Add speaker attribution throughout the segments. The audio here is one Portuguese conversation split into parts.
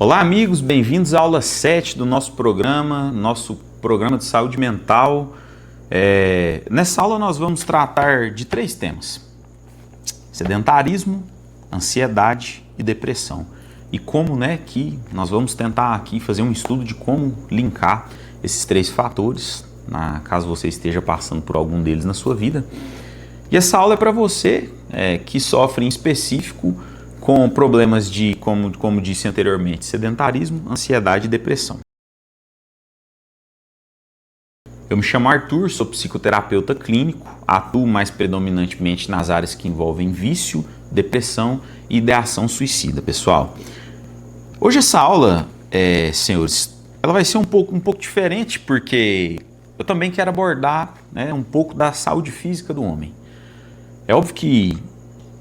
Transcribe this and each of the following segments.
Speaker 1: Olá, amigos, bem-vindos à aula 7 do nosso programa de saúde mental. Nessa aula nós vamos tratar de 3 temas: sedentarismo, ansiedade e depressão. E como, que nós vamos tentar aqui fazer um estudo de como linkar esses 3 fatores, caso você esteja passando por algum deles na sua vida. E essa aula é para você que sofre em específico com problemas de, como disse anteriormente, sedentarismo, ansiedade e depressão. Eu me chamo Arthur, sou psicoterapeuta clínico, atuo mais predominantemente nas áreas que envolvem vício, depressão e ideação suicida, pessoal. Hoje essa aula, senhores, ela vai ser um pouco diferente, porque eu também quero abordar um pouco da saúde física do homem. É óbvio que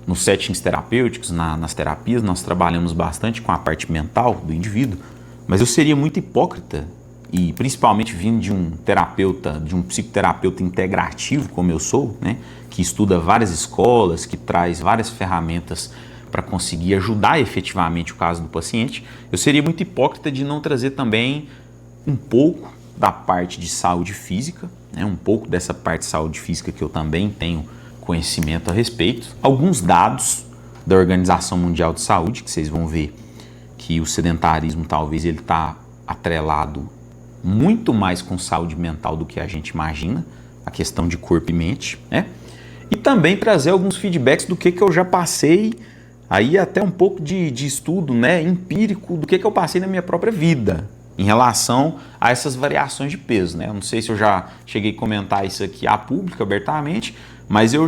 Speaker 1: nos settings terapêuticos, nas terapias, nós trabalhamos bastante com a parte mental do indivíduo, mas eu seria muito hipócrita, e principalmente vindo de um terapeuta, de um psicoterapeuta integrativo como eu sou, que estuda várias escolas, que traz várias ferramentas para conseguir ajudar efetivamente o caso do paciente, eu seria muito hipócrita de não trazer também um pouco da parte de saúde física, um pouco dessa parte de saúde física que eu também tenho conhecimento a respeito, alguns dados da Organização Mundial de Saúde, que vocês vão ver que o sedentarismo talvez ele está atrelado muito mais com saúde mental do que a gente imagina, a questão de corpo e mente, E também trazer alguns feedbacks do que eu já passei, aí até um pouco de estudo empírico do que eu passei na minha própria vida, em relação a essas variações de peso, Eu não sei se eu já cheguei a comentar isso aqui a público, abertamente, mas eu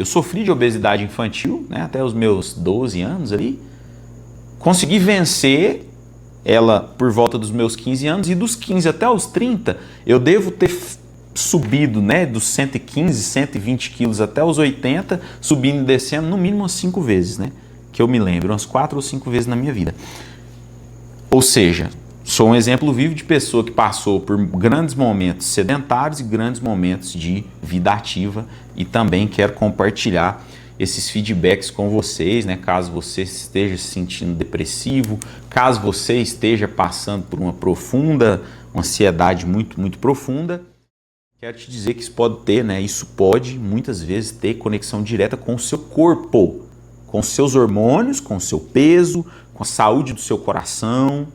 Speaker 1: sofri de obesidade infantil, até os meus 12 anos ali. Consegui vencer ela por volta dos meus 15 anos, e dos 15 até os 30, eu devo ter subido, dos 115, 120 quilos até os 80, subindo e descendo no mínimo umas 5 vezes, que eu me lembro, umas 4 ou 5 vezes na minha vida. Ou seja, sou um exemplo vivo de pessoa que passou por grandes momentos sedentários e grandes momentos de vida ativa, e também quero compartilhar esses feedbacks com vocês, caso você esteja se sentindo depressivo, caso você esteja passando por uma ansiedade muito, muito profunda. Quero te dizer que isso pode muitas vezes ter conexão direta com o seu corpo, com os seus hormônios, com o seu peso, com a saúde do seu coração,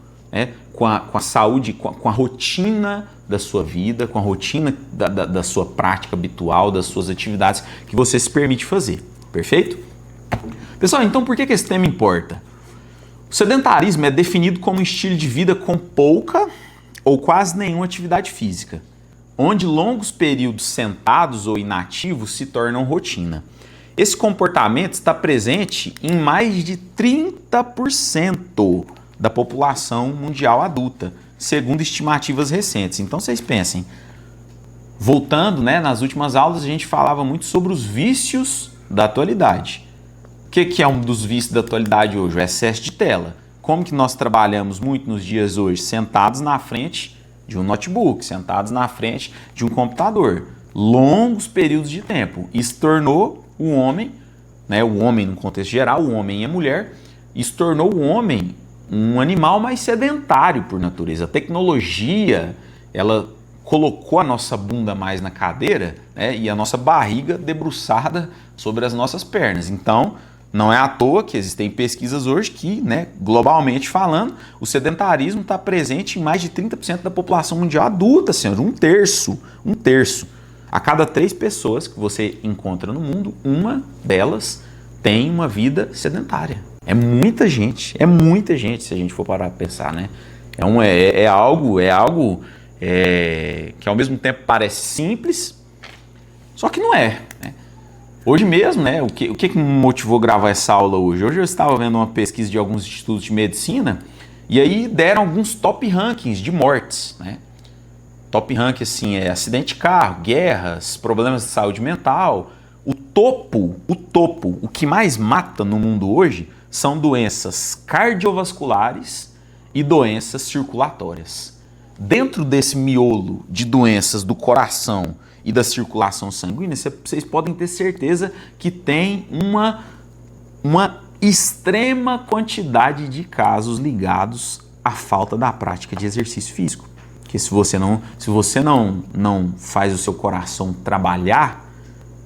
Speaker 1: com a saúde, com a rotina da sua vida, com a rotina da sua prática habitual, das suas atividades que você se permite fazer. Perfeito? Pessoal, então por que esse tema importa? O sedentarismo é definido como um estilo de vida com pouca ou quase nenhuma atividade física, onde longos períodos sentados ou inativos se tornam rotina. Esse comportamento está presente em mais de 30% da população mundial adulta, segundo estimativas recentes. Então vocês pensem, voltando, nas últimas aulas a gente falava muito sobre os vícios da atualidade. O que é um dos vícios da atualidade hoje? O excesso de tela. Como que nós trabalhamos muito nos dias hoje? Sentados na frente de um notebook, sentados na frente de um computador. Longos períodos de tempo. Isso tornou o homem, o homem no contexto geral, o homem e a mulher, isso tornou o homem um animal mais sedentário por natureza. A tecnologia, ela colocou a nossa bunda mais na cadeira, e a nossa barriga debruçada sobre as nossas pernas. Então, não é à toa que existem pesquisas hoje que, globalmente falando, o sedentarismo está presente em mais de 30% da população mundial adulta, senhor. Um terço. A cada 3 pessoas que você encontra no mundo, uma delas tem uma vida sedentária. É muita gente se a gente for parar para pensar, É algo que ao mesmo tempo parece simples, só que não é, Hoje mesmo, o que me motivou a gravar essa aula hoje? Hoje eu estava vendo uma pesquisa de alguns institutos de medicina, e aí deram alguns top rankings de mortes, Top ranking, assim, acidente de carro, guerras, problemas de saúde mental. O topo, o que mais mata no mundo hoje são doenças cardiovasculares e doenças circulatórias. Dentro desse miolo de doenças do coração e da circulação sanguínea, vocês podem ter certeza que tem uma extrema quantidade de casos ligados à falta da prática de exercício físico. Porque se você não faz o seu coração trabalhar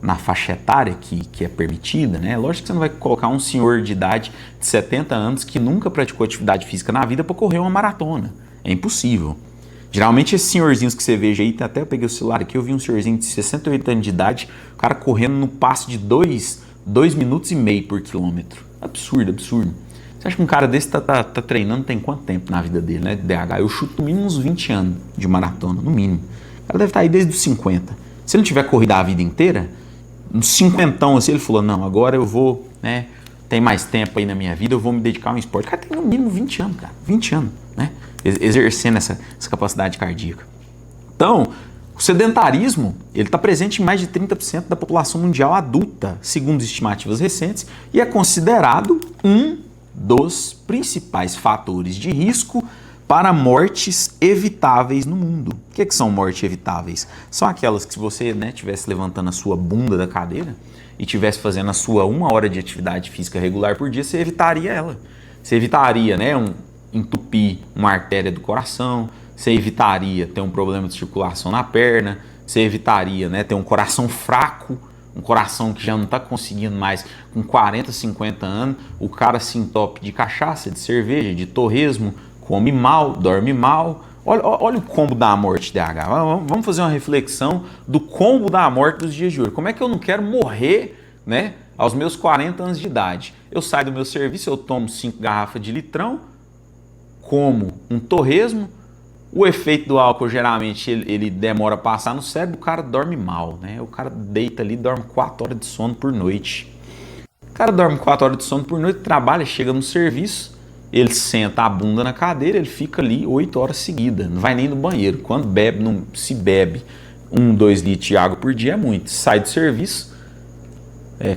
Speaker 1: na faixa etária que é permitida, né? Lógico que você não vai colocar um senhor de idade de 70 anos que nunca praticou atividade física na vida para correr uma maratona. É impossível. Geralmente esses senhorzinhos que você veja aí, até eu peguei o celular aqui, eu vi um senhorzinho de 68 anos de idade, o cara correndo no passo de 2 minutos e meio por quilômetro. Absurdo, absurdo. Você acha que um cara desse tá treinando tem quanto tempo na vida dele, né? De DH? Eu chuto no mínimo uns 20 anos de maratona, no mínimo. O cara deve estar aí desde os 50. Se ele não tiver corrido a vida inteira, uns 50 assim, ele falou, não, agora eu vou, né? Tem mais tempo aí na minha vida, eu vou me dedicar a um esporte. O cara tem no mínimo 20 anos, cara. 20 anos, né? Exercendo essa capacidade cardíaca. Então, o sedentarismo, ele está presente em mais de 30% da população mundial adulta, segundo estimativas recentes, e é considerado um dos principais fatores de risco para mortes evitáveis no mundo. O que são mortes evitáveis? São aquelas que se você estivesse levantando a sua bunda da cadeira e estivesse fazendo a sua 1 hora de atividade física regular por dia, você evitaria ela. Você evitaria, entupir uma artéria do coração, você evitaria ter um problema de circulação na perna, você evitaria ter um coração fraco, um coração que já não está conseguindo mais, com 40, 50 anos, o cara se entope de cachaça, de cerveja, de torresmo, come mal, dorme mal. Olha o combo da morte, DH. Vamos fazer uma reflexão do combo da morte dos dias de hoje. Como é que eu não quero morrer, aos meus 40 anos de idade? Eu saio do meu serviço, eu tomo 5 garrafas de litrão, como um torresmo, o efeito do álcool geralmente ele demora a passar no cérebro, o cara dorme mal, o cara deita ali, dorme 4 horas de sono por noite. O cara dorme 4 horas de sono por noite, trabalha, chega no serviço, ele senta a bunda na cadeira, ele fica ali 8 horas seguidas, não vai nem no banheiro. Quando bebe, se bebe 2 litros de água por dia é muito. Sai do serviço,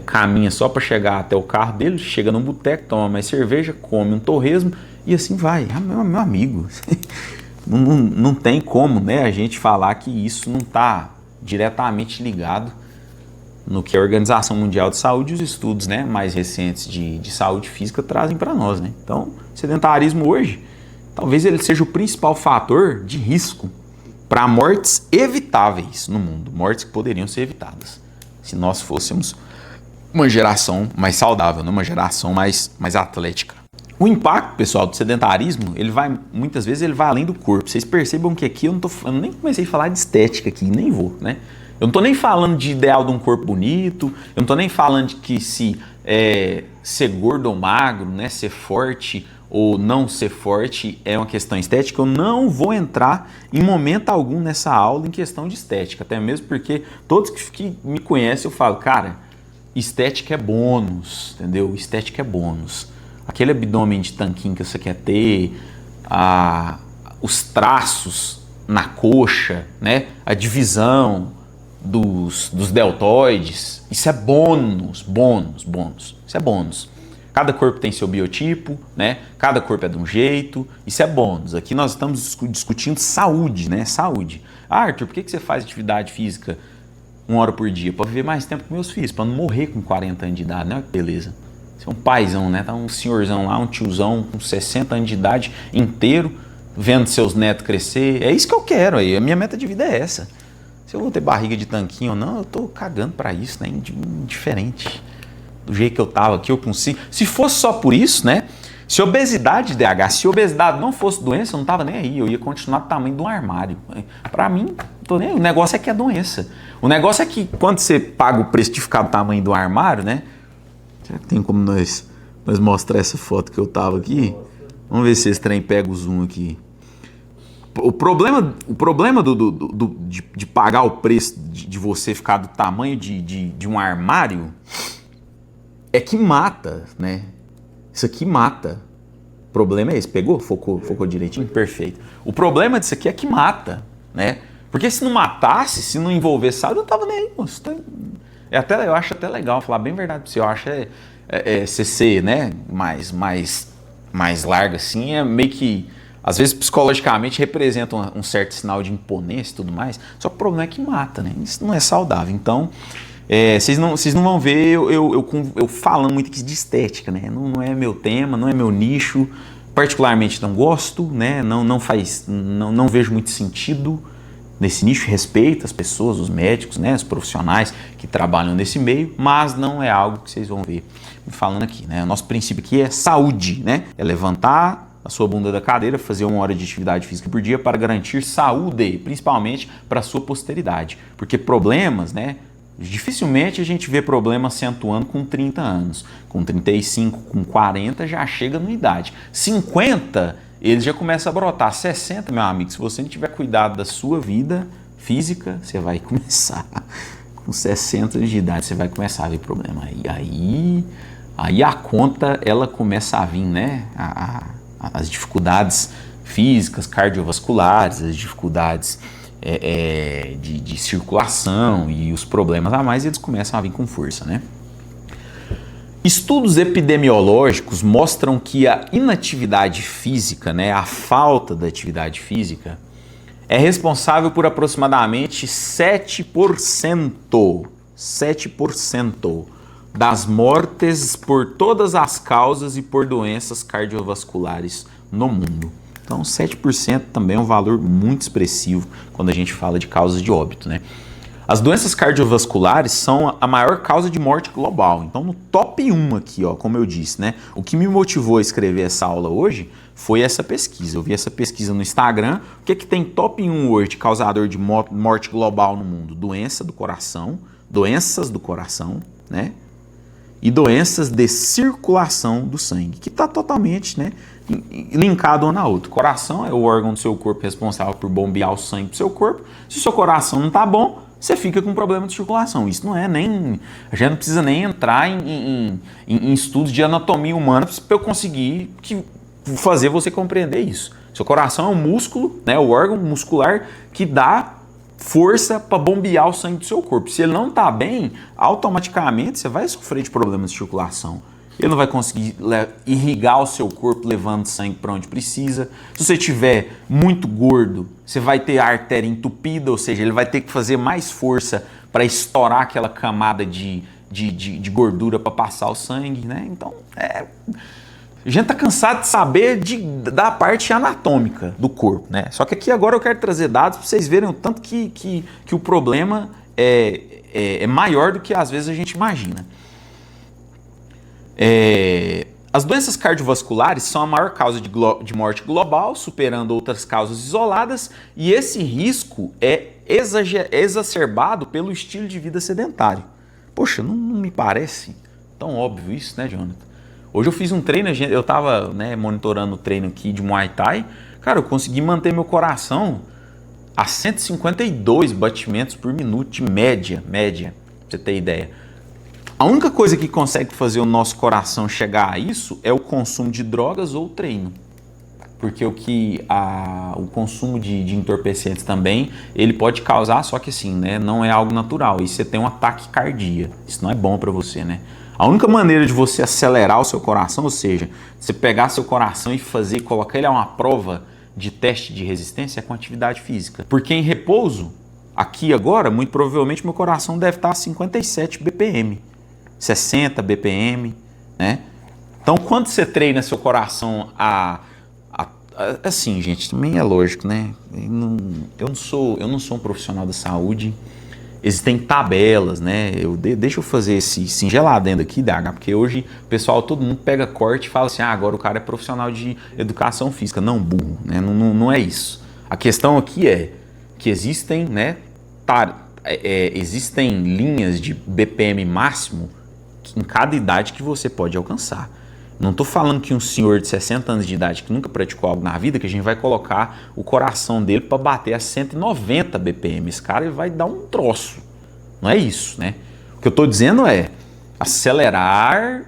Speaker 1: caminha só para chegar até o carro dele, chega num boteco, toma mais cerveja, come um torresmo, e assim vai. Meu amigo, não tem como a gente falar que isso não está diretamente ligado no que a Organização Mundial de Saúde e os estudos mais recentes de saúde física trazem para nós. Então, sedentarismo hoje, talvez ele seja o principal fator de risco para mortes evitáveis no mundo. Mortes que poderiam ser evitadas se nós fôssemos uma geração mais saudável, uma geração mais atlética. O impacto, pessoal, do sedentarismo, muitas vezes ele vai além do corpo. Vocês percebam que aqui eu nem comecei a falar de estética aqui, nem vou, Eu não estou nem falando de ideal de um corpo bonito, eu não estou nem falando de que se ser gordo ou magro, ser forte ou não ser forte é uma questão estética. Eu não vou entrar em momento algum nessa aula em questão de estética, até mesmo porque todos que me conhecem eu falo, cara, estética é bônus, entendeu? Estética é bônus. Aquele abdômen de tanquinho que você quer ter, os traços na coxa, a divisão dos deltoides, isso é bônus. Isso é bônus. Cada corpo tem seu biotipo, cada corpo é de um jeito, isso é bônus. Aqui nós estamos discutindo saúde, Saúde. Arthur, por que você faz atividade física 1 hora por dia? Para viver mais tempo com meus filhos, para não morrer com 40 anos de idade, Olha que beleza. Você é um paizão, Tá um senhorzão lá, um tiozão com 60 anos de idade inteiro, vendo seus netos crescer. É isso que eu quero aí. A minha meta de vida é essa. Se eu vou ter barriga de tanquinho ou não, eu tô cagando pra isso, indiferente. Do jeito que eu tava aqui, eu consigo. Se fosse só por isso, Se obesidade, DH, se obesidade não fosse doença, eu não tava nem aí. Eu ia continuar do tamanho de um armário. Pra mim, tô nem aí. O negócio é que é doença. O negócio é que quando você paga o preço de ficar do tamanho do armário, Será que tem como nós mostrar essa foto que eu tava aqui? Vamos ver se esse trem pega o zoom aqui. O problema de pagar o preço de você ficar do tamanho de um armário é que mata, Isso aqui mata. O problema é esse. Pegou? Focou direitinho? Perfeito. O problema disso aqui é que mata, Porque se não matasse, se não envolvesse saúde, eu não tava nem aí, moço. Eu acho até legal, falar bem verdade pra você. Eu acho CC, mais larga assim, é meio que, às vezes psicologicamente representa um certo sinal de imponência e tudo mais. Só que o problema é que mata, Isso não é saudável. Então, Vocês não vão ver eu falando muito aqui de estética, né? Não é meu tema, não é meu nicho. Particularmente não gosto, né? Não vejo muito sentido nesse nicho. Respeito as pessoas, os médicos, né? Os profissionais que trabalham nesse meio, mas não é algo que vocês vão ver me falando aqui, né? O nosso princípio aqui é saúde, né? É levantar a sua bunda da cadeira, fazer 1 hora de atividade física por dia para garantir saúde, principalmente para a sua posteridade. Porque problemas, né? Dificilmente a gente vê problema acentuando com 30 anos. Com 35, com 40 já chega na idade. 50, eles já começam a brotar. 60, meu amigo, se você não tiver cuidado da sua vida física, você vai começar. Com 60 anos de idade, você vai começar a ver problema. Aí a conta, ela começa a vir, né? As dificuldades físicas, cardiovasculares, as dificuldades de circulação e os problemas a mais, eles começam a vir com força, né? Estudos epidemiológicos mostram que a inatividade física, né, a falta da atividade física, é responsável por aproximadamente 7% das mortes por todas as causas e por doenças cardiovasculares no mundo. Então, 7% também é um valor muito expressivo quando a gente fala de causas de óbito, né? As doenças cardiovasculares são a maior causa de morte global. Então, no top 1 aqui, ó, como eu disse, né? O que me motivou a escrever essa aula hoje foi essa pesquisa. Eu vi essa pesquisa no Instagram. O que é que tem top 1 hoje de causador de morte global no mundo? Doenças do coração, né? E doenças de circulação do sangue, que está totalmente, né, linkado uma na outra. O coração é o órgão do seu corpo responsável por bombear o sangue para o seu corpo. Se o seu coração não está bom, você fica com problema de circulação. Isso não é nem... A gente não precisa nem entrar em estudos de anatomia humana para eu conseguir fazer você compreender isso. Seu coração é um músculo, né, o órgão muscular que dá força para bombear o sangue do seu corpo. Se ele não está bem, automaticamente você vai sofrer de problemas de circulação. Ele não vai conseguir irrigar o seu corpo levando sangue para onde precisa. Se você estiver muito gordo, você vai ter a artéria entupida, ou seja, ele vai ter que fazer mais força para estourar aquela camada de gordura para passar o sangue, né? Então, a gente tá cansado de saber da parte anatômica do corpo, né? Só que aqui agora eu quero trazer dados para vocês verem o tanto que o problema é maior do que às vezes a gente imagina. As doenças cardiovasculares são a maior causa de morte global, superando outras causas isoladas, e esse risco é exacerbado pelo estilo de vida sedentário. Poxa, não me parece tão óbvio isso, né, Jonathan? Hoje eu fiz um treino, eu estava, né, monitorando o treino aqui de Muay Thai. Cara, eu consegui manter meu coração a 152 batimentos por minuto de média, pra você ter ideia. A única coisa que consegue fazer o nosso coração chegar a isso é o consumo de drogas ou treino. Porque o consumo de entorpecentes também, ele pode causar, só que assim, né, não é algo natural. E você tem um ataque cardíaco. Isso não é bom para você, né? A única maneira de você acelerar o seu coração, ou seja, você pegar seu coração e colocar ele a uma prova de teste de resistência, é com atividade física. Porque em repouso, aqui agora, muito provavelmente meu coração deve estar a 57 BPM, 60 BPM, né? Então, quando você treina seu coração assim, gente, também é lógico, né? Eu não sou um profissional da saúde. Existem tabelas, né? Deixa eu fazer esse singelo adendo aqui, DH, porque hoje o pessoal, todo mundo pega corte e fala assim, agora o cara é profissional de educação física. Não, burro, né? Não é isso. A questão aqui é que existem, né, existem linhas de BPM máximo em cada idade que você pode alcançar. Não estou falando que um senhor de 60 anos de idade que nunca praticou algo na vida, que a gente vai colocar o coração dele para bater a 190 BPM. Esse cara ele vai dar um troço. Não é isso, né? O que eu estou dizendo é acelerar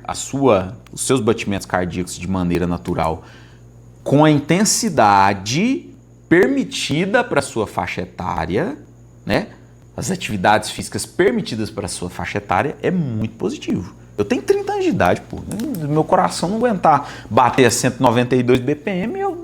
Speaker 1: os seus batimentos cardíacos de maneira natural com a intensidade permitida para a sua faixa etária, né? As atividades físicas permitidas para a sua faixa etária é muito positivo. Eu tenho 30 anos de idade, pô. Meu coração não aguentar bater a 192 BPM, eu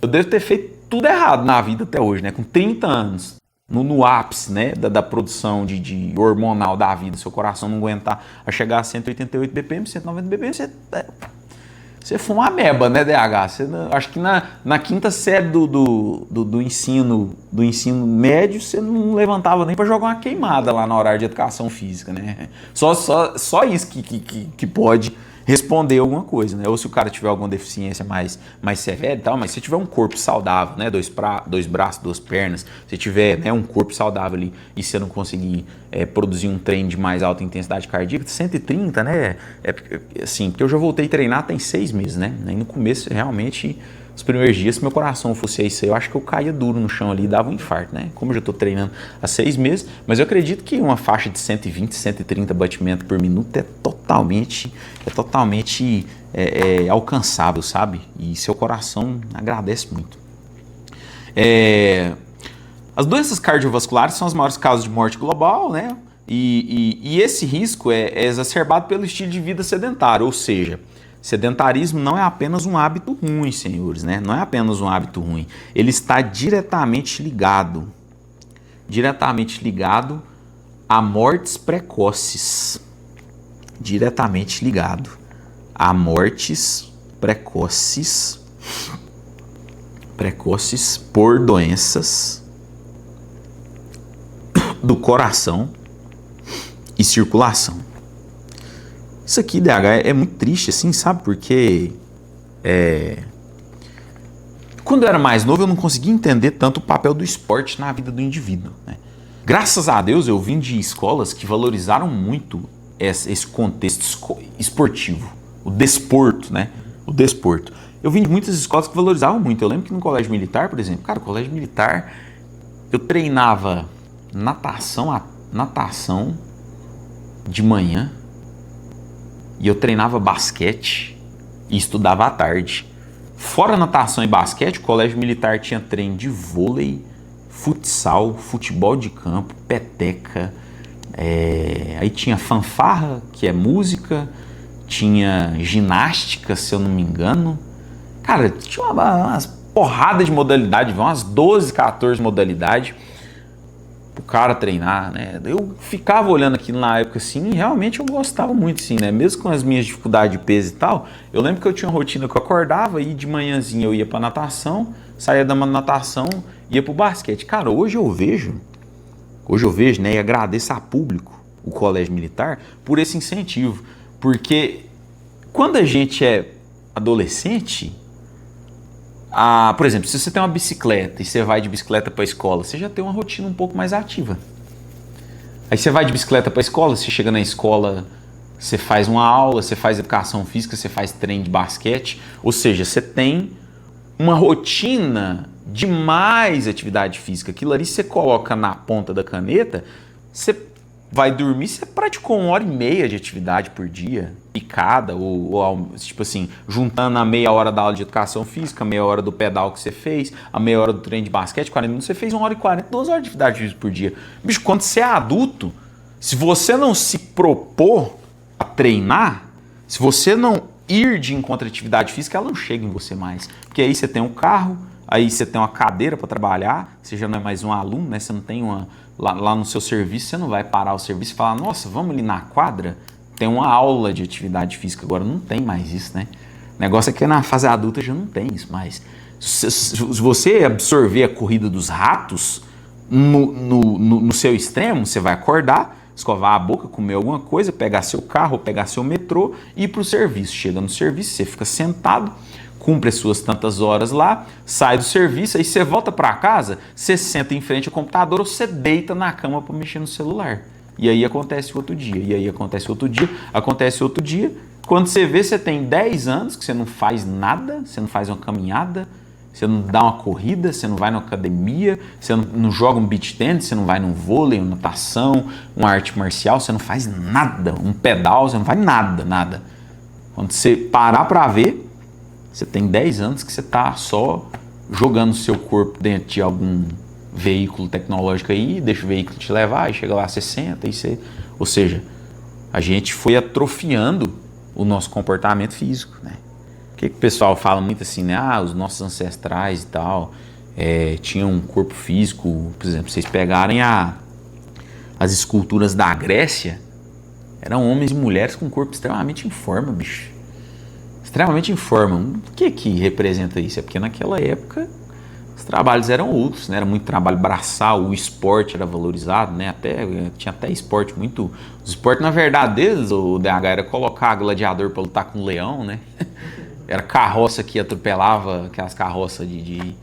Speaker 1: devo ter feito tudo errado na vida até hoje, né? Com 30 anos. no ápice, né, da produção de hormonal da vida, seu coração não aguentar a chegar a 188 BPM, 190 BPM, você foi uma ameba, né, DH? Acho que na quinta série do ensino médio, você não levantava nem para jogar uma queimada lá na hora de educação física, né? Só isso que pode responder alguma coisa, né? Ou se o cara tiver alguma deficiência mais severa e tal, mas se tiver um corpo saudável, né? Dois braços, duas pernas, se tiver, né, um corpo saudável ali e você não conseguir produzir um treino de mais alta intensidade cardíaca, 130, né? Assim, porque eu já voltei a treinar tem 6 meses, né? Aí no começo, realmente, os primeiros dias, se meu coração fosse isso aí, eu acho que eu caía duro no chão ali e dava um infarto, né? Como eu já estou treinando há 6 meses, mas eu acredito que uma faixa de 120, 130 batimentos por minuto é totalmente alcançável, sabe? E seu coração agradece muito. As doenças cardiovasculares são as maiores causas de morte global, né? E esse risco é exacerbado pelo estilo de vida sedentário, ou seja, sedentarismo não é apenas um hábito ruim, senhores, né? Não é apenas um hábito ruim. Ele está diretamente ligado a mortes precoces. Diretamente ligado a mortes precoces por doenças do coração e circulação. Isso aqui, DH, é muito triste, assim, sabe? Porque quando eu era mais novo, eu não conseguia entender tanto o papel do esporte na vida do indivíduo, né? Graças a Deus, eu vim de escolas que valorizaram muito esse contexto esportivo, o desporto, né? O desporto. Eu vim de muitas escolas que valorizavam muito. Eu lembro que no colégio militar, por exemplo, cara, colégio militar, eu treinava natação de manhã, e eu treinava basquete e estudava à tarde. Fora natação e basquete, o colégio militar tinha treino de vôlei, futsal, futebol de campo, peteca. Aí tinha fanfarra, que é música, tinha ginástica, se eu não me engano. Cara, tinha umas porradas de modalidade, umas 12, 14 modalidades pro cara treinar, né? Eu ficava olhando aquilo na época assim, e realmente eu gostava muito, assim, né? Mesmo com as minhas dificuldades de peso e tal, eu lembro que eu tinha uma rotina que eu acordava e de manhãzinha eu ia pra natação, saía da natação, ia pro basquete. Cara, hoje eu vejo, né, e agradeço a público, o colégio militar, por esse incentivo, porque quando a gente é adolescente, por exemplo, se você tem uma bicicleta e você vai de bicicleta para a escola, você já tem uma rotina um pouco mais ativa. Aí você vai de bicicleta para a escola, você chega na escola, você faz uma aula, você faz educação física, você faz treino de basquete, ou seja, você tem uma rotina de mais atividade física. Aquilo ali você coloca na ponta da caneta, você vai dormir, você praticou 1h30 de atividade por dia, picada, ou tipo assim, juntando a meia hora da aula de educação física, a meia hora do pedal que você fez, a meia hora do treino de basquete, 40 minutos, você fez 1h40, 2 horas de atividade física por dia. Bicho, quando você é adulto, se você não se propor a treinar, se você não ir de encontro à atividade física, ela não chega em você mais. Porque aí você tem um carro, aí você tem uma cadeira para trabalhar, você já não é mais um aluno, né? Você não tem lá no seu serviço, você não vai parar o serviço e falar, nossa, vamos ali na quadra, tem uma aula de atividade física. Agora não tem mais isso, né? O negócio é que na fase adulta já não tem isso mais. Se você absorver a corrida dos ratos no seu extremo, você vai acordar, escovar a boca, comer alguma coisa, pegar seu carro, pegar seu metrô e ir para o serviço. Chega no serviço, você fica sentado, cumpre as suas tantas horas lá, sai do serviço, aí você volta para casa, você senta em frente ao computador ou você deita na cama para mexer no celular. E aí acontece outro dia, acontece outro dia. Quando você vê, você tem 10 anos que você não faz nada, você não faz uma caminhada, você não dá uma corrida, você não vai na academia, você não joga um beach tennis, você não vai num vôlei, uma natação, uma arte marcial, você não faz nada, um pedal, você não faz nada. Quando você parar para ver, você tem 10 anos que você está só jogando o seu corpo dentro de algum veículo tecnológico aí, deixa o veículo te levar, e chega lá 60, e você... Ou seja, a gente foi atrofiando o nosso comportamento físico, né? O que o pessoal fala muito assim, né? Os nossos ancestrais e tal, tinham um corpo físico, por exemplo, vocês pegarem as esculturas da Grécia, eram homens e mulheres com um corpo extremamente em forma, bicho. Extremamente em forma. O que representa isso? É porque naquela época os trabalhos eram outros, né? Era muito trabalho braçal, o esporte era valorizado, né? Tinha até esporte muito... Os esportes, na verdade, deles, o DH, era colocar gladiador para lutar com o leão, né? Era carroça que atropelava, aquelas carroças que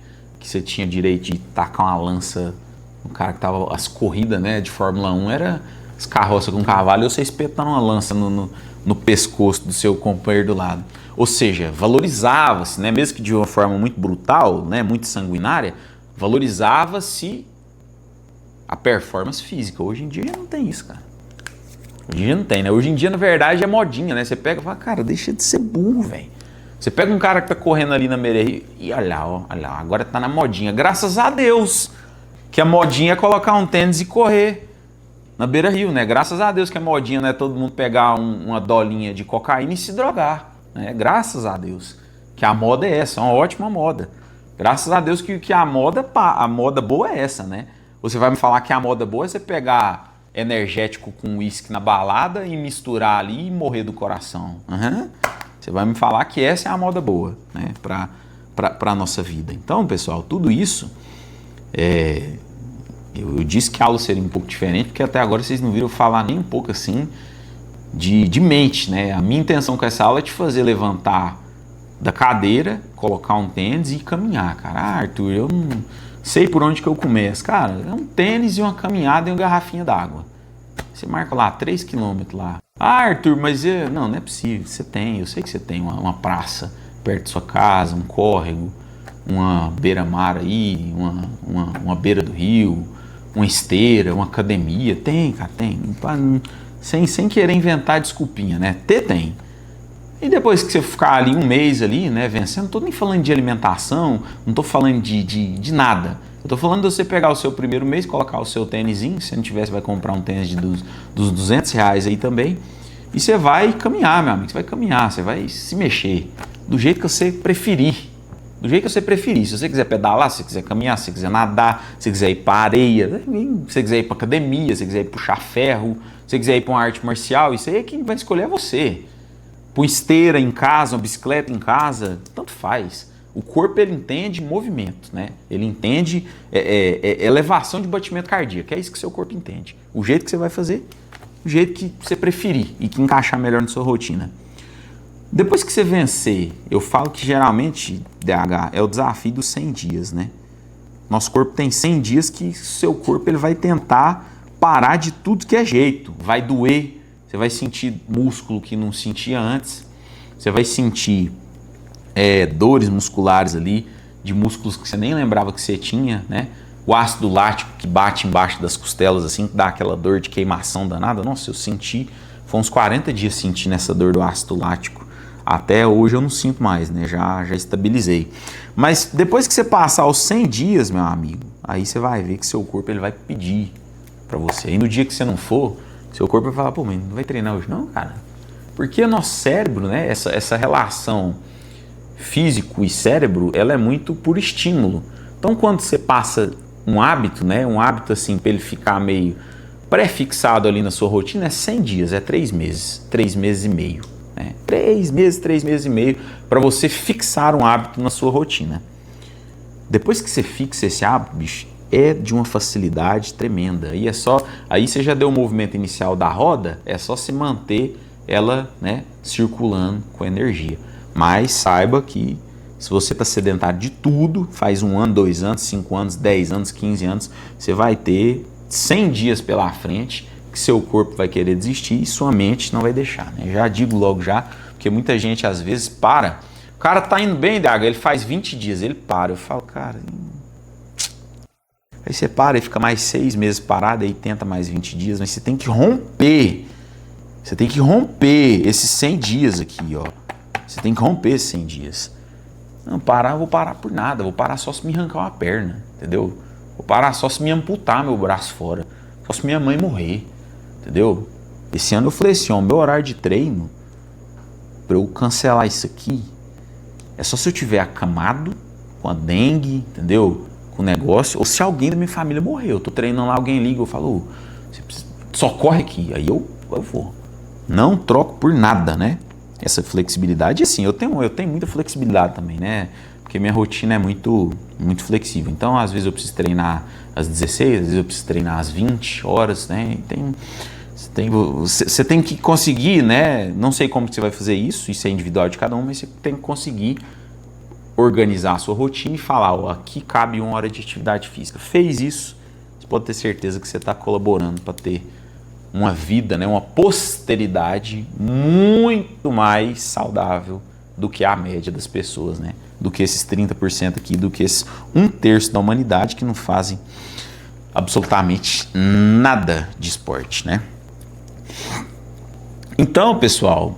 Speaker 1: você tinha direito de tacar uma lança no cara que tava... As corridas, né, de Fórmula 1 era as carroças com cavalo e você espetando uma lança no pescoço do seu companheiro do lado. Ou seja, valorizava-se, né, mesmo que de uma forma muito brutal, né, muito sanguinária, valorizava-se a performance física. Hoje em dia já não tem isso, cara. Hoje em dia não tem, né? Hoje em dia, na verdade, é modinha, né? Você pega e fala, cara, deixa de ser burro, velho. Você pega um cara que tá correndo ali na beira-rio e olha lá, agora tá na modinha. Graças a Deus que a modinha é colocar um tênis e correr na beira-rio, né? Graças a Deus que a modinha não é todo mundo pegar uma dolinha de cocaína e se drogar, né? Graças a Deus que a moda é essa, é uma ótima moda. Graças a Deus que a moda boa é essa, né? Você vai me falar que a moda boa é você pegar energético com uísque na balada e misturar ali e morrer do coração. Você vai me falar que essa é a moda boa, né? Para a nossa vida. Então, pessoal, tudo isso eu disse que a aula seria um pouco diferente, porque até agora vocês não viram falar nem um pouco assim de mente, né? A minha intenção com essa aula é te fazer levantar da cadeira, colocar um tênis e caminhar, cara. Arthur, eu não sei por onde que eu começo. Cara, é um tênis e uma caminhada e uma garrafinha d'água. Você marca lá 3 km lá. Arthur, mas não é possível. Eu sei que você tem uma praça perto de sua casa, um córrego, uma beira-mar aí, uma beira do rio, uma esteira, uma academia. Tem, cara, tem. Sem querer inventar desculpinha, né? Tem. E depois que você ficar ali um mês ali, né, vencendo, não tô nem falando de alimentação, não tô falando de nada. Eu tô falando de você pegar o seu primeiro mês, colocar o seu tênisinho, se não tiver, você vai comprar um tênis dos R$200 aí também, e você vai caminhar, meu amigo, você vai caminhar, você vai se mexer, do jeito que você preferir. Do jeito que você preferir. Se você quiser pedalar, se você quiser caminhar, se você quiser nadar, se você quiser ir para areia, se você quiser ir para academia, se você quiser ir puxar ferro, se você quiser ir para uma arte marcial, isso aí é quem vai escolher é você. Põe esteira em casa, uma bicicleta em casa, tanto faz. O corpo, ele entende movimento, né? Ele entende elevação de batimento cardíaco, é isso que o seu corpo entende. O jeito que você vai fazer, o jeito que você preferir e que encaixar melhor na sua rotina. Depois que você vencer, eu falo que geralmente, DH, é o desafio dos 100 dias, né? Nosso corpo tem 100 dias que o seu corpo ele vai tentar parar de tudo que é jeito. Vai doer, você vai sentir músculo que não sentia antes, você vai sentir dores musculares ali, de músculos que você nem lembrava que você tinha, né? O ácido lático que bate embaixo das costelas, assim, que dá aquela dor de queimação danada. Nossa, eu senti, foi uns 40 dias sentindo essa dor do ácido lático. Até hoje eu não sinto mais, né? Já estabilizei. Mas depois que você passar os 100 dias, meu amigo, aí você vai ver que seu corpo ele vai pedir para você. E no dia que você não for, seu corpo vai falar, pô, mas não vai treinar hoje não, cara? Porque o nosso cérebro, né? Essa relação físico e cérebro, ela é muito por estímulo. Então quando você passa um hábito, né? Um hábito assim, para ele ficar meio pré-fixado ali na sua rotina, é 100 dias, é 3 meses, 3 meses e meio. 3 meses e meio para você fixar um hábito na sua rotina. Depois que você fixa esse hábito, bicho, é de uma facilidade tremenda. Aí você já deu o movimento inicial da roda, é só se manter ela, né, circulando com energia. Mas saiba que se você está sedentário de tudo, faz 1 ano, 2 anos, 5 anos, 10 anos, 15 anos, você vai ter 100 dias pela frente que seu corpo vai querer desistir e sua mente não vai deixar, né? Já digo logo já, porque muita gente às vezes para. O cara tá indo bem, DH, ele faz 20 dias, ele para. Eu falo, cara... Aí você para e fica mais 6 meses parado, aí tenta mais 20 dias, mas você tem que romper. Você tem que romper esses 100 dias aqui, ó. Você tem que romper esses 100 dias. Não parar, eu vou parar por nada, vou parar só se me arrancar uma perna, entendeu? Vou parar só se me amputar meu braço fora, só se minha mãe morrer. Entendeu? Esse ano eu falei assim, ó, meu horário de treino, para eu cancelar isso aqui, é só se eu tiver acamado, com a dengue, entendeu? com o negócio, ou se alguém da minha família morreu, eu tô treinando lá, alguém liga, eu falo, só corre aqui, aí eu vou. Não troco por nada, né? Essa flexibilidade, assim, eu tenho muita flexibilidade também, né? Porque minha rotina é muito flexível. Então, às vezes eu preciso treinar às 16, às vezes eu preciso treinar às 20 horas, né? Você tem que conseguir, né? Não sei como que você vai fazer isso é individual de cada um, mas você tem que conseguir organizar a sua rotina e falar, ó, aqui cabe 1 hora de atividade física. Fez isso, você pode ter certeza que você está colaborando para ter uma vida, né, uma posteridade muito mais saudável do que a média das pessoas, né? Do que esses 30% aqui, do que esses 1/3 da humanidade que não fazem absolutamente nada de esporte, né? Então, pessoal,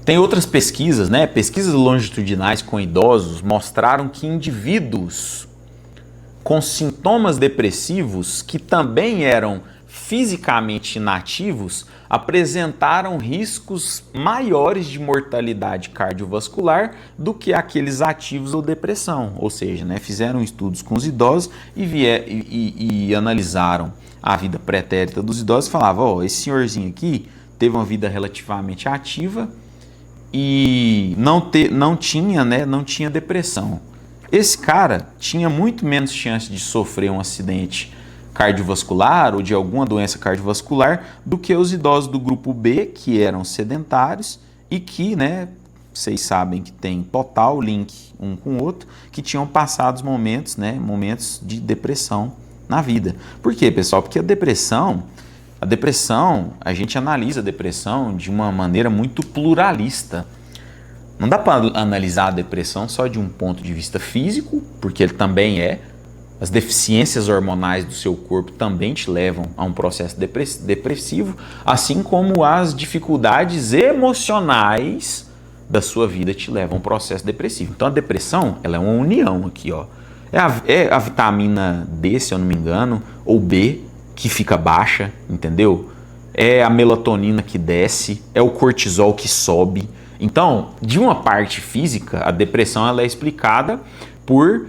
Speaker 1: tem outras pesquisas, né? Pesquisas longitudinais com idosos mostraram que indivíduos com sintomas depressivos que também eram fisicamente inativos apresentaram riscos maiores de mortalidade cardiovascular do que aqueles ativos ou depressão. Ou seja, né, fizeram estudos com os idosos e analisaram a vida pretérita dos idosos e falavam, esse senhorzinho aqui teve uma vida relativamente ativa e não tinha depressão. Esse cara tinha muito menos chance de sofrer um acidente cardiovascular ou de alguma doença cardiovascular do que os idosos do grupo B, que eram sedentários e que, né, vocês sabem que tem total link um com o outro, que tinham passado momentos de depressão na vida. Por quê, pessoal? Porque a depressão, a gente analisa a depressão de uma maneira muito pluralista. Não dá para analisar a depressão só de um ponto de vista físico, porque ele também é. As deficiências hormonais do seu corpo também te levam a um processo depressivo, assim como as dificuldades emocionais da sua vida te levam a um processo depressivo. Então a depressão, ela é uma união aqui, ó. É a vitamina D, se eu não me engano, ou B, que fica baixa, entendeu? É a melatonina que desce, é o cortisol que sobe. Então, de uma parte física, a depressão ela é explicada por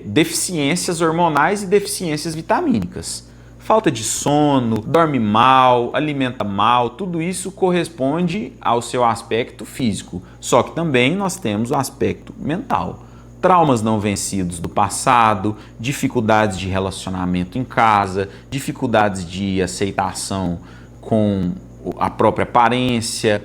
Speaker 1: deficiências hormonais e deficiências vitamínicas. Falta de sono, dorme mal, alimenta mal, tudo isso corresponde ao seu aspecto físico. Só que também nós temos o aspecto mental. Traumas não vencidos do passado, dificuldades de relacionamento em casa, dificuldades de aceitação com a própria aparência,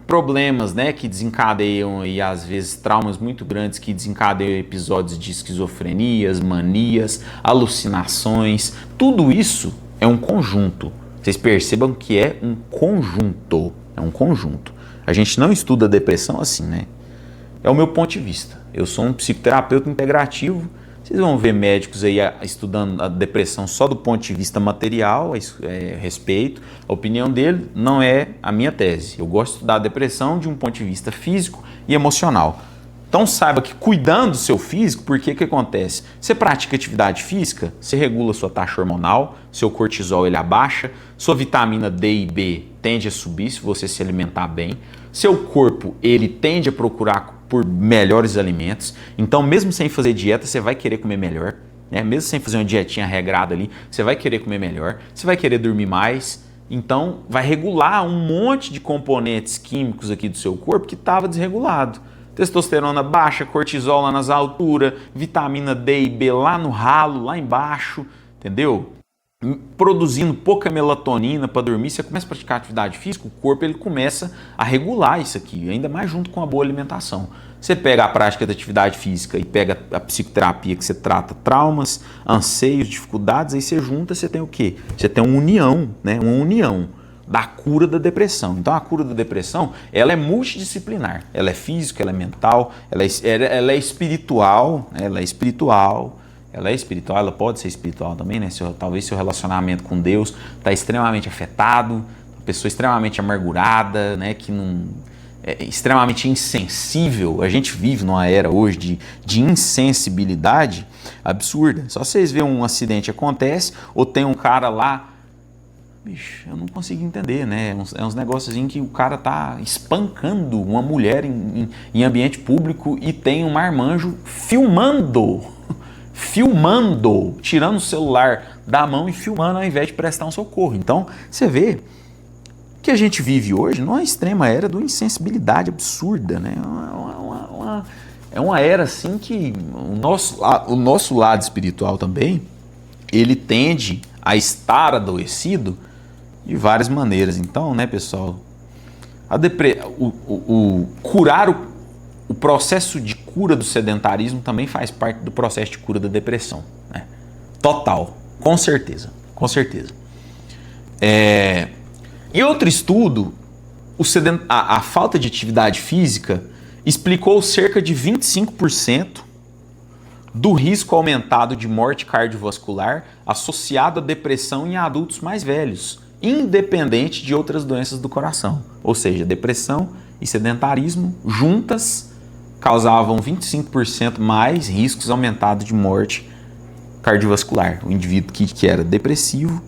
Speaker 1: problemas, né, que desencadeiam e às vezes traumas muito grandes que desencadeiam episódios de esquizofrenias, manias, alucinações. Tudo isso é um conjunto. Vocês percebam que é um conjunto. É um conjunto. A gente não estuda a depressão assim, né? É o meu ponto de vista. Eu sou um psicoterapeuta integrativo. Vocês vão ver médicos aí estudando a depressão só do ponto de vista material, respeito. A opinião dele não é a minha tese. Eu gosto de estudar a depressão de um ponto de vista físico e emocional. Então saiba que cuidando do seu físico, porque que acontece? Você pratica atividade física, você regula sua taxa hormonal, seu cortisol ele abaixa, sua vitamina D e B tende a subir se você se alimentar bem, seu corpo ele tende a procurar por melhores alimentos, então mesmo sem fazer dieta você vai querer comer melhor, né? Mesmo sem fazer uma dietinha regrada ali, você vai querer comer melhor, você vai querer dormir mais, então vai regular um monte de componentes químicos aqui do seu corpo que estava desregulado. Testosterona baixa, cortisol lá nas alturas, vitamina D e B lá no ralo, lá embaixo, entendeu? Produzindo pouca melatonina para dormir, você começa a praticar atividade física, o corpo ele começa a regular isso aqui, ainda mais junto com a boa alimentação. Você pega a prática da atividade física e pega a psicoterapia que você trata traumas, anseios, dificuldades, aí você junta, você tem o quê? Você tem uma união, né? Uma união da cura da depressão. Então a cura da depressão, ela é multidisciplinar. Ela é física, ela é mental, ela é espiritual, ela pode ser espiritual também, né? Talvez seu relacionamento com Deus está extremamente afetado, uma pessoa extremamente amargurada, né? Que não é extremamente insensível. A gente vive numa era hoje de insensibilidade absurda. Só vocês verem um acidente acontece, ou tem um cara lá Bicho, eu não consigo entender, né? É uns negócios em que o cara tá espancando uma mulher em ambiente público e tem um marmanjo filmando, tirando o celular da mão e filmando ao invés de prestar um socorro. Então, você vê que a gente vive hoje numa extrema era do insensibilidade absurda, né? É uma era assim que o nosso lado espiritual também, ele tende a estar adoecido de várias maneiras. Então, né, pessoal, o processo de cura do sedentarismo também faz parte do processo de cura da depressão, né? Total, com certeza, com certeza. Em outro estudo, a falta de atividade física explicou cerca de 25% do risco aumentado de morte cardiovascular associado à depressão em adultos mais velhos, independente de outras doenças do coração. Ou seja, depressão e sedentarismo juntas causavam 25% mais riscos aumentados de morte cardiovascular. O indivíduo que era depressivo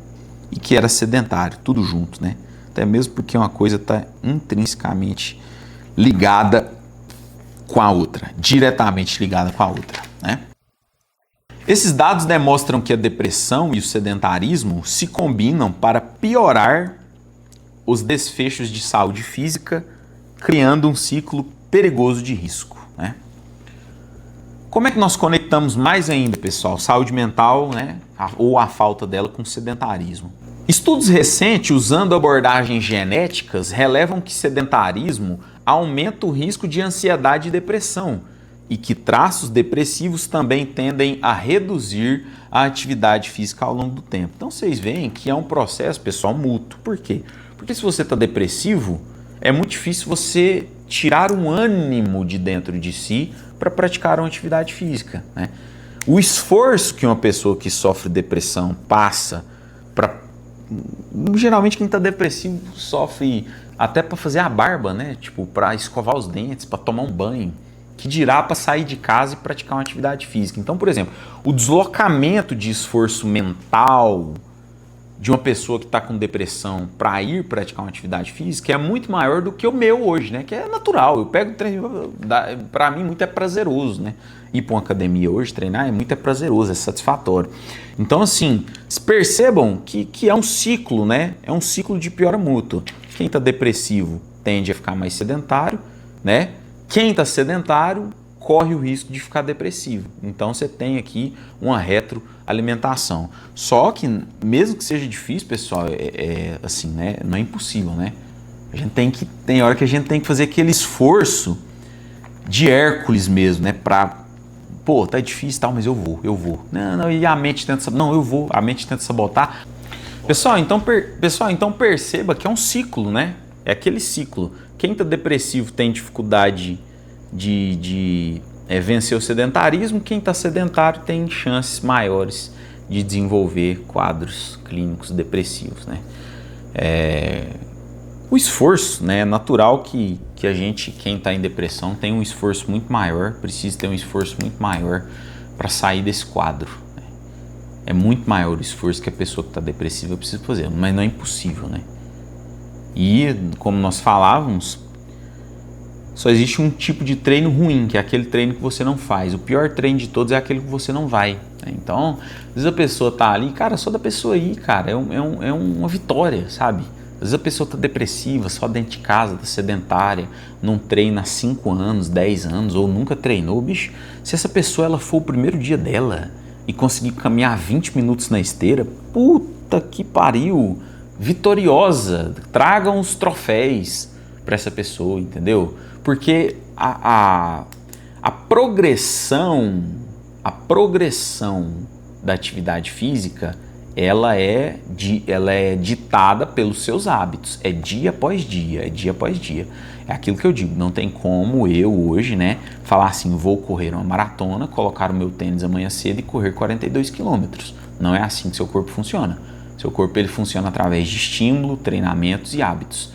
Speaker 1: e que era sedentário, tudo junto, né? Até mesmo porque uma coisa está intrinsecamente ligada com a outra, diretamente ligada com a outra, né? Esses dados demonstram que a depressão e o sedentarismo se combinam para piorar os desfechos de saúde física, criando um ciclo perigoso de risco, né? Como é que nós conectamos mais ainda, pessoal, saúde mental, né, ou a falta dela com sedentarismo? Estudos recentes usando abordagens genéticas relevam que sedentarismo aumenta o risco de ansiedade e depressão, e que traços depressivos também tendem a reduzir a atividade física ao longo do tempo. Então vocês veem que é um processo, pessoal, mútuo. Por quê? Porque se você está depressivo, é muito difícil você tirar um ânimo de dentro de si para praticar uma atividade física, né? O esforço que uma pessoa que sofre depressão passa para... Geralmente quem está depressivo sofre até para fazer a barba, né? Tipo, para escovar os dentes, para tomar um banho, que dirá para sair de casa e praticar uma atividade física. Então, por exemplo, o deslocamento de esforço mental de uma pessoa que está com depressão para ir praticar uma atividade física é muito maior do que o meu hoje, né? Que é natural. Eu pego treino, para mim muito é prazeroso, né? Ir para uma academia hoje, treinar, é prazeroso, é satisfatório. Então, assim, percebam que é um ciclo, né? É um ciclo de piora mútua. Quem está depressivo tende a ficar mais sedentário, né? Quem está sedentário corre o risco de ficar depressivo. Então você tem aqui uma retroalimentação. Só que, mesmo que seja difícil, pessoal, assim, né? Não é impossível, né? Tem hora que a gente tem que fazer aquele esforço de Hércules mesmo, né? Pô, tá difícil, tal, mas eu vou. Não, e a mente tenta sabotar. Não, eu vou. A mente tenta sabotar. Pessoal, então perceba que é um ciclo, né? É aquele ciclo. Quem está depressivo tem dificuldade de vencer o sedentarismo. Quem está sedentário tem chances maiores de desenvolver quadros clínicos depressivos, né? O esforço, né? É natural que a gente, quem está em depressão, tem um esforço muito maior, precisa ter um esforço muito maior para sair desse quadro, né? É muito maior o esforço que a pessoa que está depressiva precisa fazer, mas não é impossível, né? E, como nós falávamos, só existe um tipo de treino ruim, que é aquele treino que você não faz. O pior treino de todos é aquele que você não vai, né? Então, às vezes a pessoa tá ali, cara, só da pessoa ir, cara, é uma vitória, sabe? Às vezes a pessoa tá depressiva, só dentro de casa, tá sedentária, não treina há 5 anos, 10 anos, ou nunca treinou, bicho. Se essa pessoa ela for o primeiro dia dela e conseguir caminhar 20 minutos na esteira, puta que pariu! Vitoriosa, tragam os troféus para essa pessoa, entendeu? Porque a progressão da atividade física, ela é ditada pelos seus hábitos, é dia após dia, É aquilo que eu digo, não tem como eu hoje, né, falar assim, vou correr uma maratona, colocar o meu tênis amanhã cedo e correr 42 quilômetros. Não é assim que seu corpo funciona. Seu corpo ele funciona através de estímulo, treinamentos e hábitos.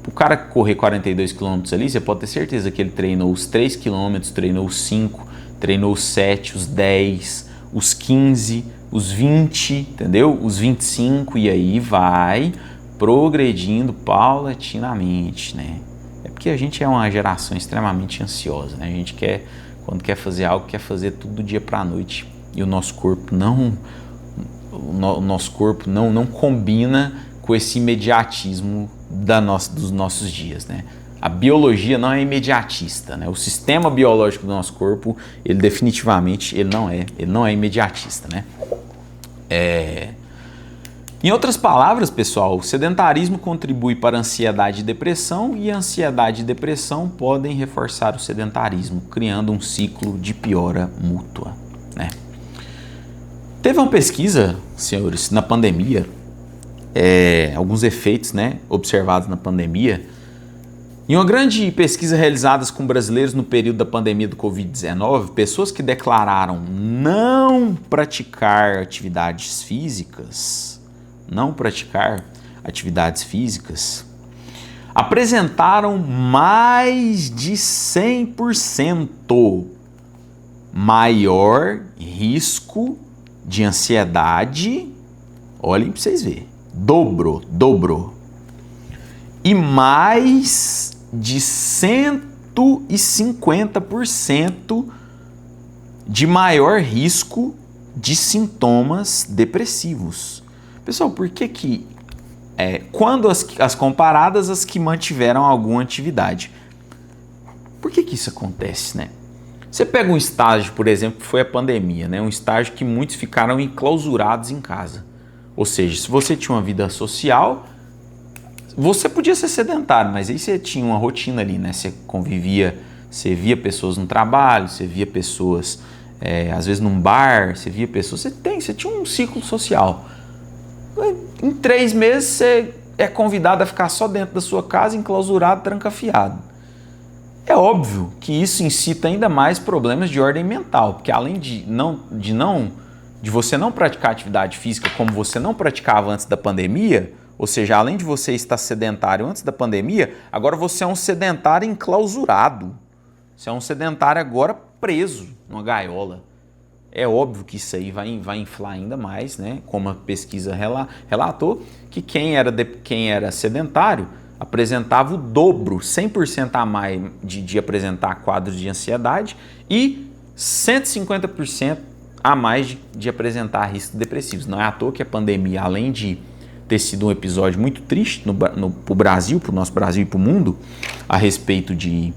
Speaker 1: O cara correr 42 km ali, você pode ter certeza que ele treinou os 3 km, treinou os 5, treinou os 7, os 10, os 15, os 20, entendeu? Os 25 e aí vai progredindo paulatinamente, né? É porque a gente é uma geração extremamente ansiosa, né? A gente quer, quando quer fazer algo, quer fazer tudo do dia para a noite e o nosso corpo não combina com esse imediatismo dos nossos dias, né? A biologia não é imediatista, né? O sistema biológico do nosso corpo, ele definitivamente ele não é imediatista, né? Em outras palavras, pessoal, o sedentarismo contribui para a ansiedade e depressão, e a ansiedade e depressão podem reforçar o sedentarismo, criando um ciclo de piora mútua, né? Teve uma pesquisa, senhores, na pandemia, alguns efeitos, né, observados na pandemia. Em uma grande pesquisa realizada com brasileiros no período da pandemia do Covid-19, pessoas que declararam não praticar atividades físicas, apresentaram mais de 100% maior risco de ansiedade, olhem para vocês verem, dobrou, e mais de 150% de maior risco de sintomas depressivos. Pessoal, por que quando as comparadas as que mantiveram alguma atividade? Por que isso acontece, né? Você pega um estágio, por exemplo, que foi a pandemia, né? Um estágio que muitos ficaram enclausurados em casa. Ou seja, se você tinha uma vida social, você podia ser sedentário, mas aí você tinha uma rotina ali, né? Você convivia, você via pessoas no trabalho, você via pessoas, às vezes num bar, você via pessoas, você tinha um ciclo social. Em 3 meses você é convidado a ficar só dentro da sua casa, enclausurado, trancafiado. É óbvio que isso incita ainda mais problemas de ordem mental, porque além de você não praticar atividade física como você não praticava antes da pandemia, ou seja, além de você estar sedentário antes da pandemia, agora você é um sedentário enclausurado. Você é um sedentário agora preso numa gaiola. É óbvio que isso aí vai inflar ainda mais, né? Como a pesquisa relatou, que quem era sedentário apresentava o dobro, 100% a mais de apresentar quadros de ansiedade e 150% a mais de apresentar riscos depressivos. Não é à toa que a pandemia, além de ter sido um episódio muito triste para o Brasil, para o nosso Brasil e para o mundo, a respeito de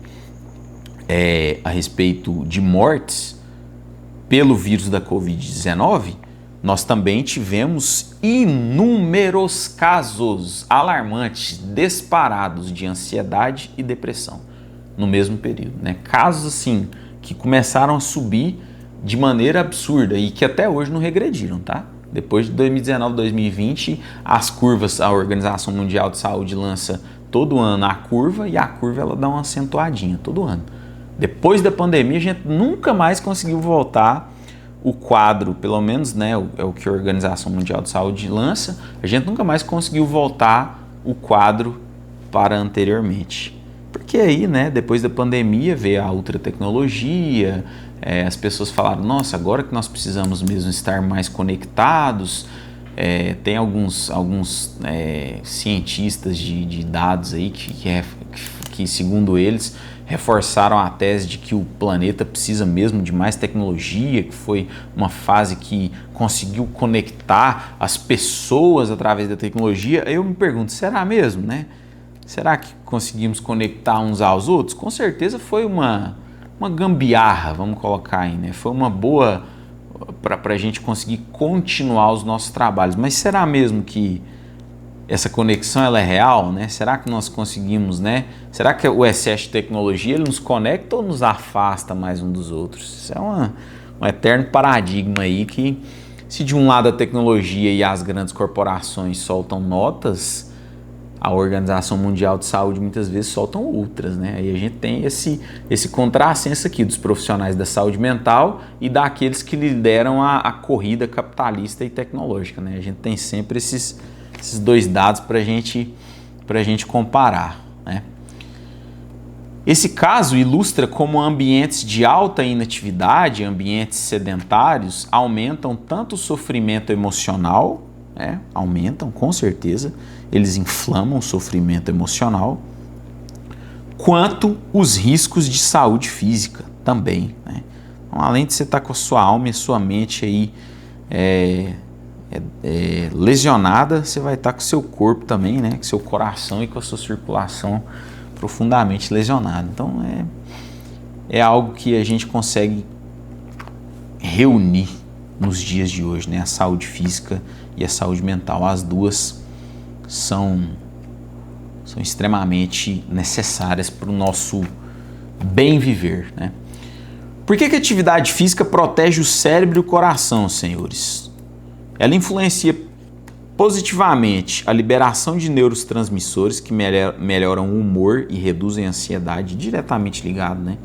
Speaker 1: mortes pelo vírus da Covid-19, nós também tivemos inúmeros casos alarmantes, disparados de ansiedade e depressão no mesmo período, né? Casos assim que começaram a subir de maneira absurda e que até hoje não regrediram, tá? Depois de 2019, 2020, as curvas, a Organização Mundial de Saúde lança todo ano a curva e a curva ela dá uma acentuadinha todo ano. Depois da pandemia a gente nunca mais conseguiu voltar o quadro, pelo menos, né, é o que a Organização Mundial de Saúde lança, a gente nunca mais conseguiu voltar o quadro para anteriormente. Porque aí, né, depois da pandemia veio a ultratecnologia, as pessoas falaram, nossa, agora que nós precisamos mesmo estar mais conectados, tem alguns cientistas de dados aí que, segundo eles, reforçaram a tese de que o planeta precisa mesmo de mais tecnologia, que foi uma fase que conseguiu conectar as pessoas através da tecnologia. Eu me pergunto, será mesmo, né? Será que conseguimos conectar uns aos outros? Com certeza foi uma gambiarra, vamos colocar aí, né? Foi uma boa para a gente conseguir continuar os nossos trabalhos. Mas será mesmo que essa conexão ela é real, né? Será que nós conseguimos, né? Será que o excesso de tecnologia ele nos conecta ou nos afasta mais um dos outros? Isso é um eterno paradigma aí que, se de um lado a tecnologia e as grandes corporações soltam notas, a Organização Mundial de Saúde muitas vezes soltam outras, né? Aí a gente tem esse contrassenso aqui dos profissionais da saúde mental e daqueles que lideram a corrida capitalista e tecnológica, né? A gente tem sempre esses dois dados para a gente comparar, né? Esse caso ilustra como ambientes de alta inatividade, ambientes sedentários, aumentam tanto o sofrimento emocional, aumentam com certeza, eles inflamam o sofrimento emocional, quanto os riscos de saúde física também, né? Então, além de você estar com a sua alma e a sua mente aí lesionada, você vai estar com o seu corpo também, né? Com o seu coração e com a sua circulação profundamente lesionado. Então é algo que a gente consegue reunir nos dias de hoje, né? A saúde física e a saúde mental. As duas são extremamente necessárias para o nosso bem viver, né? Por que a atividade física protege o cérebro e o coração, senhores? Ela influencia positivamente a liberação de neurotransmissores que melhoram o humor e reduzem a ansiedade, diretamente ligado, né?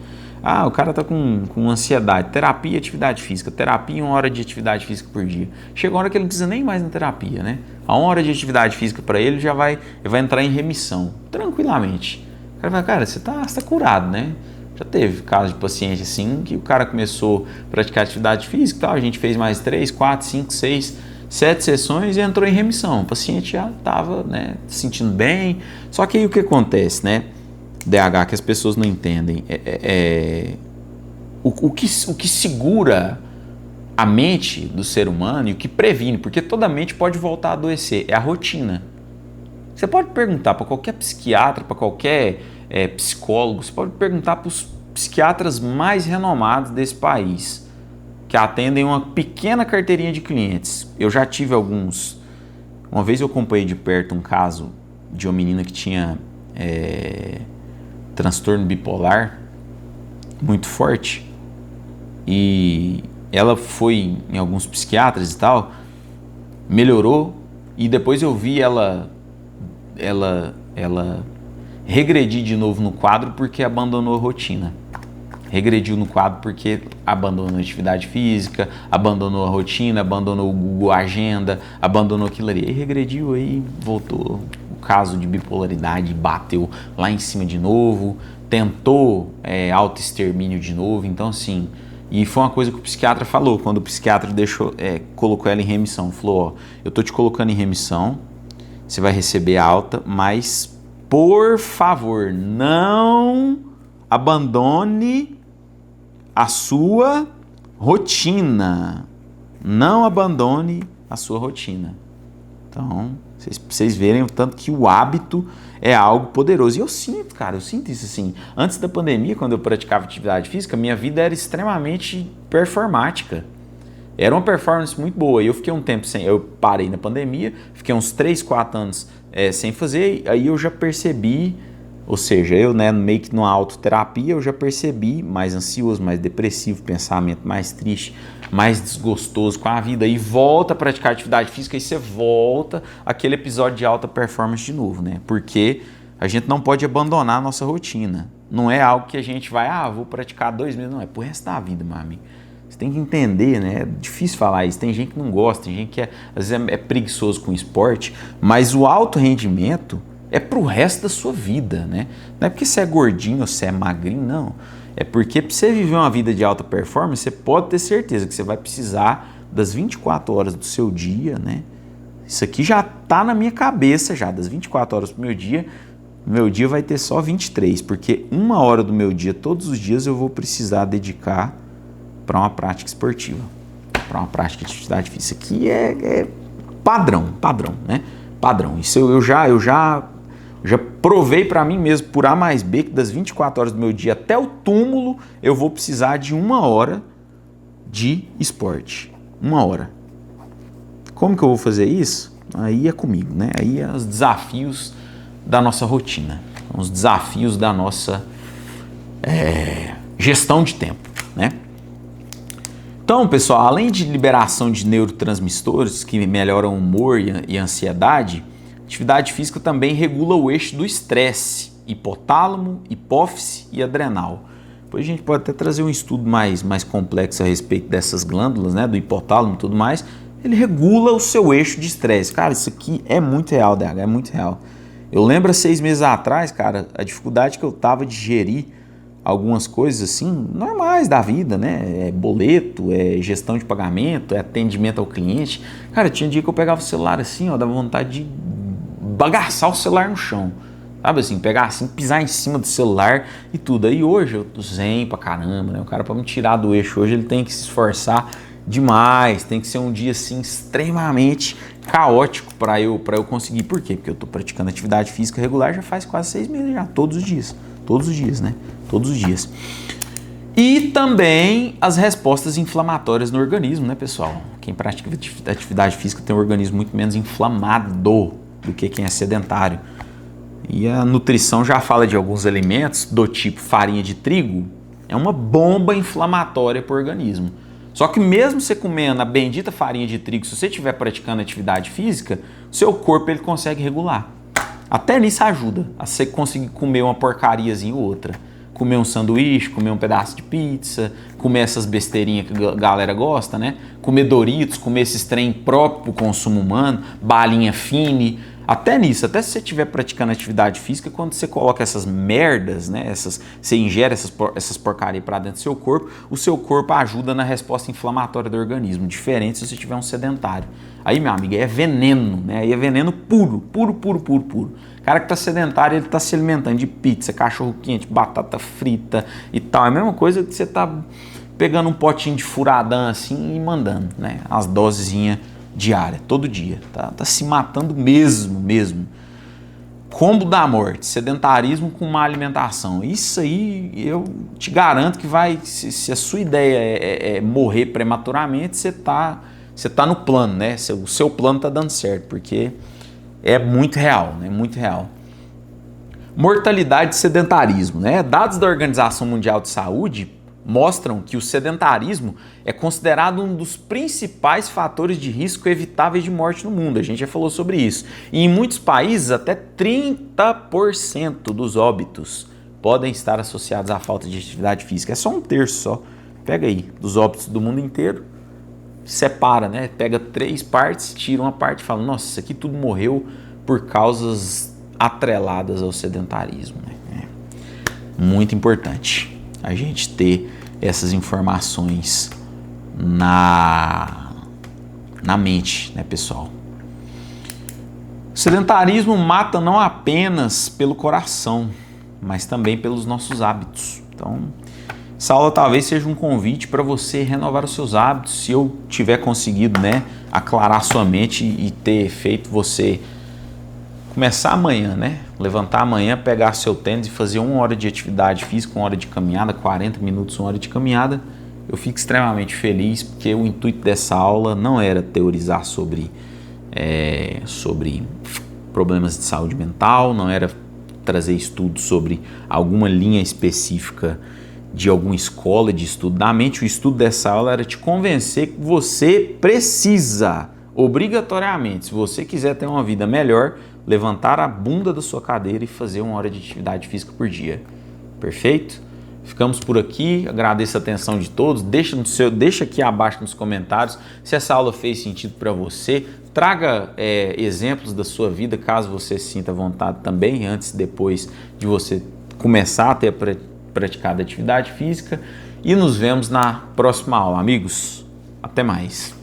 Speaker 1: O cara tá com ansiedade, terapia e atividade física, terapia e 1 hora de atividade física por dia. Chega uma hora que ele não precisa nem mais na terapia, né? A 1 hora de atividade física para ele ele vai entrar em remissão, tranquilamente. O cara vai, cara, você tá curado, né? Já teve caso de paciente assim, que o cara começou a praticar atividade física e tal, a gente fez mais 3, 4, 5, 6, 7 sessões e entrou em remissão. O paciente já estava, né, se sentindo bem. Só que aí o que acontece, né? DH, que as pessoas não entendem, o que segura a mente do ser humano e o que previne, porque toda mente pode voltar a adoecer, é a rotina. Você pode perguntar para qualquer psiquiatra, para qualquer psicólogo, você pode perguntar para os psiquiatras mais renomados desse país, que atendem uma pequena carteirinha de clientes. Eu já tive alguns. Uma vez eu acompanhei de perto um caso de uma menina que tinha transtorno bipolar muito forte, e ela foi em alguns psiquiatras e tal, melhorou, e depois eu vi ela regredir de novo no quadro porque abandonou a rotina. Regrediu no quadro porque abandonou a atividade física, abandonou a rotina, abandonou o Google Agenda, abandonou aquilo ali. Aí regrediu, aí voltou. O caso de bipolaridade bateu lá em cima de novo, tentou autoextermínio de novo. Então, assim, e foi uma coisa que o psiquiatra falou, quando o psiquiatra colocou ela em remissão. Falou, eu tô te colocando em remissão, você vai receber alta, mas, por favor, não abandone a sua rotina. Não abandone a sua rotina. Então, vocês verem o tanto que o hábito é algo poderoso. E eu sinto isso assim. Antes da pandemia, quando eu praticava atividade física, minha vida era extremamente performática. Era uma performance muito boa. E eu fiquei um tempo sem. Eu parei na pandemia, fiquei uns 3, 4 anos sem fazer. Aí eu já percebi. Ou seja, eu, né, meio que numa autoterapia, eu já percebi mais ansioso, mais depressivo, pensamento mais triste, mais desgostoso com a vida, e volta a praticar atividade física e você volta àquele episódio de alta performance de novo, né? Porque a gente não pode abandonar a nossa rotina. Não é algo que a gente vai, vou praticar 2 meses, não, é pro resto da vida, meu amigo. Você tem que entender, né? É difícil falar isso, tem gente que não gosta, tem gente que às vezes é preguiçoso com o esporte, mas o alto rendimento é pro resto da sua vida, né? Não é porque você é gordinho ou você é magrinho, não. É porque para você viver uma vida de alta performance, você pode ter certeza que você vai precisar das 24 horas do seu dia, né? Isso aqui já tá na minha cabeça já, das 24 horas do meu dia vai ter só 23, porque 1 hora do meu dia, todos os dias, eu vou precisar dedicar para uma prática esportiva, para uma prática de atividade física. Isso aqui é padrão, né? Padrão. Isso eu já provei para mim mesmo, por A mais B, que das 24 horas do meu dia até o túmulo, eu vou precisar de 1 hora de esporte. 1 hora. Como que eu vou fazer isso? Aí é comigo, né? Aí é os desafios da nossa rotina, os desafios da nossa gestão de tempo, né? Então, pessoal, além de liberação de neurotransmissores que melhoram o humor e a ansiedade, atividade física também regula o eixo do estresse, hipotálamo, hipófise e adrenal. Depois a gente pode até trazer um estudo mais complexo a respeito dessas glândulas, né, do hipotálamo e tudo mais. Ele regula o seu eixo de estresse. Cara, isso aqui é muito real, DH, é muito real. Eu lembro há 6 meses atrás, cara, a dificuldade que eu tava de gerir algumas coisas assim, normais da vida, né? É boleto, é gestão de pagamento, é atendimento ao cliente. Cara, tinha dia que eu pegava o celular assim, ó, dava vontade de bagaçar o celular no chão. Sabe assim, pegar assim, pisar em cima do celular e tudo. Aí hoje eu tô zen pra caramba, né? O cara, pra me tirar do eixo hoje, ele tem que se esforçar demais, tem que ser um dia assim extremamente caótico para eu conseguir. Por quê? Porque eu tô praticando atividade física regular já faz quase 6 meses já, todos os dias, né? Todos os dias. E também as respostas inflamatórias no organismo, né, pessoal? Quem pratica atividade física tem um organismo muito menos inflamado do que quem é sedentário. E a nutrição já fala de alguns alimentos do tipo farinha de trigo, é uma bomba inflamatória para o organismo. Só que mesmo você comendo a bendita farinha de trigo, se você estiver praticando atividade física, o seu corpo ele consegue regular. Até nisso ajuda, a você conseguir comer uma porcariazinha ou outra. Comer um sanduíche, comer um pedaço de pizza, comer essas besteirinhas que a galera gosta, né? Comer Doritos, comer esses trem próprio para o consumo humano, balinha fine. Até nisso, até se você estiver praticando atividade física, quando você coloca essas merdas, né, você ingere essas porcarias para dentro do seu corpo, o seu corpo ajuda na resposta inflamatória do organismo, diferente se você tiver um sedentário. Aí, meu amigo, é veneno, né? Aí é veneno puro, puro, puro, puro, puro. O cara que tá sedentário, ele tá se alimentando de pizza, cachorro quente, batata frita e tal. É a mesma coisa que você tá pegando um potinho de furadã assim e mandando, né? As dosezinhas diária, todo dia, tá se matando mesmo. Combo da morte, sedentarismo com má alimentação. Isso aí eu te garanto que vai, se a sua ideia é morrer prematuramente, você tá no plano, né? O seu plano tá dando certo, porque é muito real, né? Muito real. Mortalidade e sedentarismo, né? Dados da Organização Mundial de Saúde mostram que o sedentarismo é considerado um dos principais fatores de risco evitáveis de morte no mundo. A gente já falou sobre isso. E em muitos países, até 30% dos óbitos podem estar associados à falta de atividade física. É só um terço só. Pega aí, dos óbitos do mundo inteiro, separa, né? Pega 3 partes, tira uma parte e fala, nossa, isso aqui tudo morreu por causas atreladas ao sedentarismo, né? É muito importante a gente ter essas informações na mente, né, pessoal? O sedentarismo mata não apenas pelo coração, mas também pelos nossos hábitos. Então, essa aula talvez seja um convite para você renovar os seus hábitos, se eu tiver conseguido, né, aclarar sua mente e ter feito você começar amanhã, né? Levantar amanhã, pegar seu tênis e fazer 1 hora de atividade física, 1 hora de caminhada, 40 minutos, 1 hora de caminhada. Eu fico extremamente feliz porque o intuito dessa aula não era teorizar sobre problemas de saúde mental, não era trazer estudos sobre alguma linha específica de alguma escola de estudo da mente. O estudo dessa aula era te convencer que você precisa, obrigatoriamente, se você quiser ter uma vida melhor, levantar a bunda da sua cadeira e fazer 1 hora de atividade física por dia. Perfeito? Ficamos por aqui, agradeço a atenção de todos, deixa aqui abaixo nos comentários se essa aula fez sentido para você, traga exemplos da sua vida, caso você sinta vontade também, antes e depois de você começar a ter praticado atividade física, e nos vemos na próxima aula, amigos. Até mais.